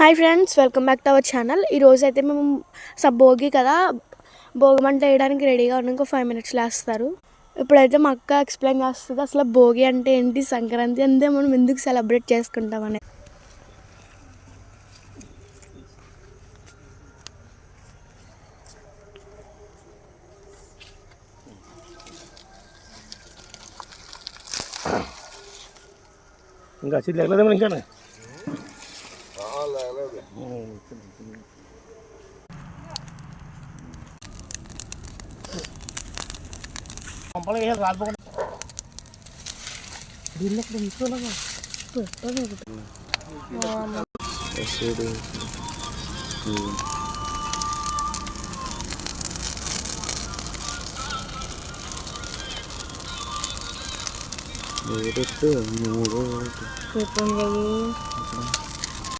Hi friends, welcome back to our channel. ఈరోజు అయితే మేము భోగి కదా, భోగి మంట వేయడానికి రెడీగా ఉన్నాం. ఇంకో 5 minutes వేస్తారు. ఇప్పుడైతే మా అక్క ఎక్స్ప్లెయిన్ చేస్తుంది అసలు భోగి అంటే ఏంటి, సంక్రాంతి అంటే మనం ఎందుకు సెలబ్రేట్ చేసుకుంటామని. ఇంకా సీట్లు ఎక్కలేదేమో ఇంకా పంపలకి రాలిపోకుండా మూడు